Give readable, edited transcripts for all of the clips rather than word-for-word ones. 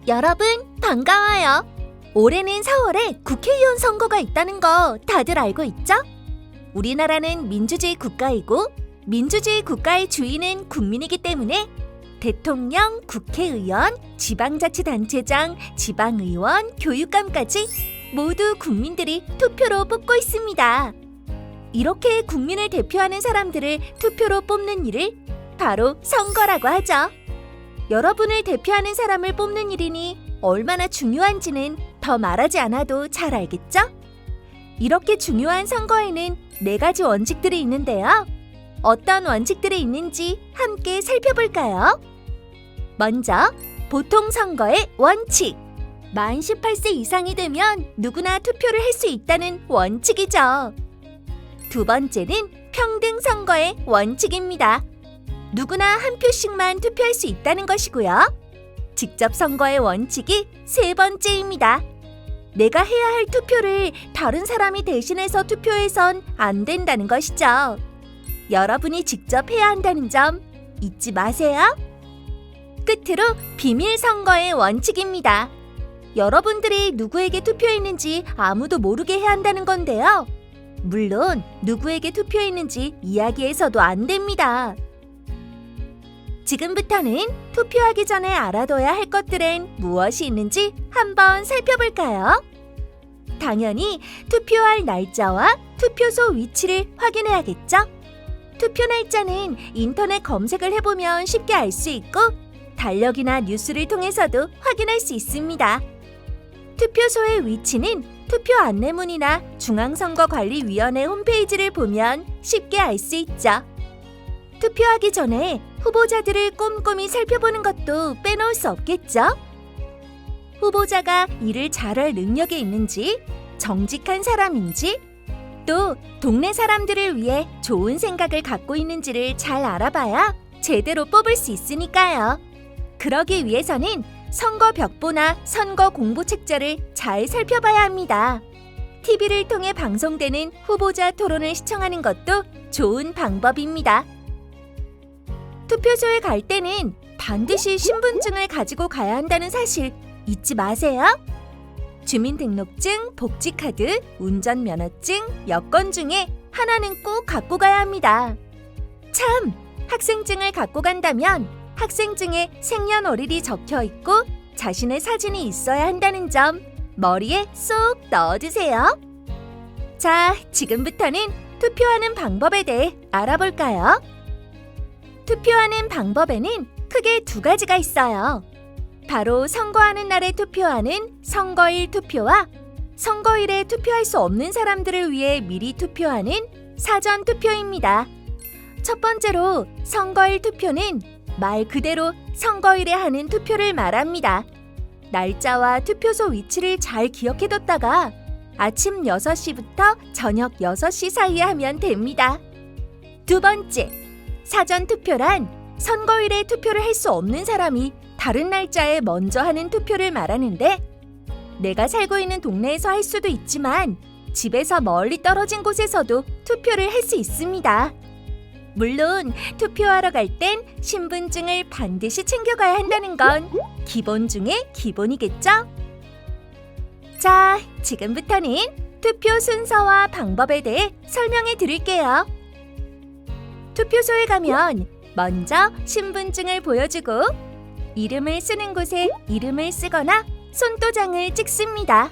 여러분, 반가워요. 올해는 4월에 국회의원 선거가 있다는 거 다들 알고 있죠? 우리나라는 민주주의 국가이고 민주주의 국가의 주인은 국민이기 때문에 대통령, 국회의원, 지방자치단체장, 지방의원, 교육감까지 모두 국민들이 투표로 뽑고 있습니다. 이렇게 국민을 대표하는 사람들을 투표로 뽑는 일을 바로 선거라고 하죠. 여러분을 대표하는 사람을 뽑는 일이니 얼마나 중요한지는 더 말하지 않아도 잘 알겠죠? 이렇게 중요한 선거에는 4가지 원칙들이 있는데요. 어떤 원칙들이 있는지 함께 살펴볼까요? 먼저, 보통 선거의 원칙. 만 18세 이상이 되면 누구나 투표를 할 수 있다는 원칙이죠. 두 번째는 평등 선거의 원칙입니다. 누구나 한 표씩만 투표할 수 있다는 것이고요. 직접 선거의 원칙이 3번째입니다. 내가 해야 할 투표를 다른 사람이 대신해서 투표해선 안 된다는 것이죠. 여러분이 직접 해야 한다는 점 잊지 마세요. 끝으로 비밀 선거의 원칙입니다. 여러분들이 누구에게 투표했는지 아무도 모르게 해야 한다는 건데요. 물론 누구에게 투표했는지 이야기해서도 안 됩니다. 지금부터는 투표하기 전에 알아둬야 할 것들은 무엇이 있는지 한번 살펴볼까요? 당연히 투표할 날짜와 투표소 위치를 확인해야겠죠? 투표 날짜는 인터넷 검색을 해보면 쉽게 알 수 있고 달력이나 뉴스를 통해서도 확인할 수 있습니다. 투표소의 위치는 투표 안내문이나 중앙선거관리위원회 홈페이지를 보면 쉽게 알 수 있죠. 투표하기 전에 후보자들을 꼼꼼히 살펴보는 것도 빼놓을 수 없겠죠? 후보자가 일을 잘할 능력이 있는지, 정직한 사람인지, 또 동네 사람들을 위해 좋은 생각을 갖고 있는지를 잘 알아봐야 제대로 뽑을 수 있으니까요. 그러기 위해서는 선거 벽보나 선거 공보 책자를 잘 살펴봐야 합니다. TV를 통해 방송되는 후보자 토론을 시청하는 것도 좋은 방법입니다. 투표소에 갈 때는 반드시 신분증을 가지고 가야 한다는 사실 잊지 마세요. 주민등록증, 복지카드, 운전면허증, 여권 중에 하나는 꼭 갖고 가야 합니다. 참! 학생증을 갖고 간다면 학생증에 생년월일이 적혀 있고 자신의 사진이 있어야 한다는 점 머리에 쏙 넣어두세요. 자, 지금부터는 투표하는 방법에 대해 알아볼까요? 투표하는 방법에는 크게 2가지가 있어요. 바로 선거하는 날에 투표하는 선거일 투표와 선거일에 투표할 수 없는 사람들을 위해 미리 투표하는 사전 투표입니다. 첫 번째로 선거일 투표는 말 그대로 선거일에 하는 투표를 말합니다. 날짜와 투표소 위치를 잘 기억해뒀다가 아침 6시부터 저녁 6시 사이에 하면 됩니다. 두 번째, 사전 투표란 선거일에 투표를 할 수 없는 사람이 다른 날짜에 먼저 하는 투표를 말하는데 내가 살고 있는 동네에서 할 수도 있지만 집에서 멀리 떨어진 곳에서도 투표를 할 수 있습니다. 물론 투표하러 갈 땐 신분증을 반드시 챙겨가야 한다는 건 기본 중에 기본이겠죠? 자, 지금부터는 투표 순서와 방법에 대해 설명해 드릴게요. 투표소에 가면 먼저 신분증을 보여주고 이름을 쓰는 곳에 이름을 쓰거나 손도장을 찍습니다.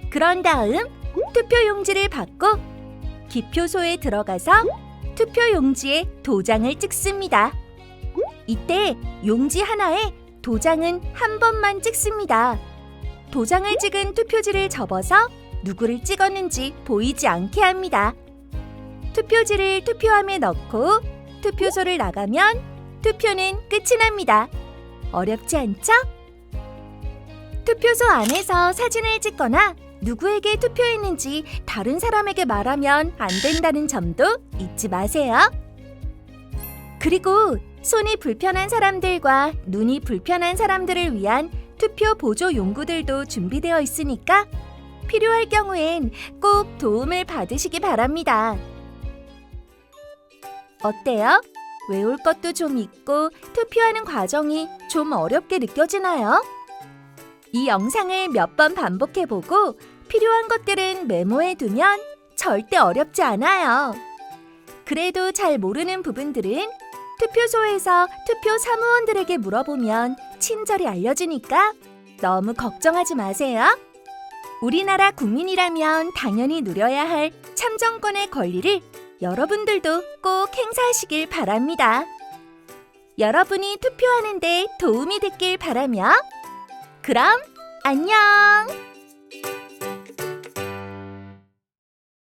그런 다음 투표용지를 받고 기표소에 들어가서 투표용지에 도장을 찍습니다. 이때 용지 하나에 도장은 한 번만 찍습니다. 도장을 찍은 투표지를 접어서 누구를 찍었는지 보이지 않게 합니다. 투표지를 투표함에 넣고 투표소를 나가면 투표는 끝이 납니다. 어렵지 않죠? 투표소 안에서 사진을 찍거나 누구에게 투표했는지 다른 사람에게 말하면 안 된다는 점도 잊지 마세요. 그리고 손이 불편한 사람들과 눈이 불편한 사람들을 위한 투표 보조 용구들도 준비되어 있으니까 필요할 경우엔 꼭 도움을 받으시기 바랍니다. 어때요? 외울 것도 좀 있고 투표하는 과정이 좀 어렵게 느껴지나요? 이 영상을 몇 번 반복해보고 필요한 것들은 메모해두면 절대 어렵지 않아요. 그래도 잘 모르는 부분들은 투표소에서 투표 사무원들에게 물어보면 친절히 알려주니까 너무 걱정하지 마세요. 우리나라 국민이라면 당연히 누려야 할 참정권의 권리를 여러분들도 꼭 행사하시길 바랍니다. 여러분이 투표하는 데 도움이 됐길 바라며 그럼 안녕!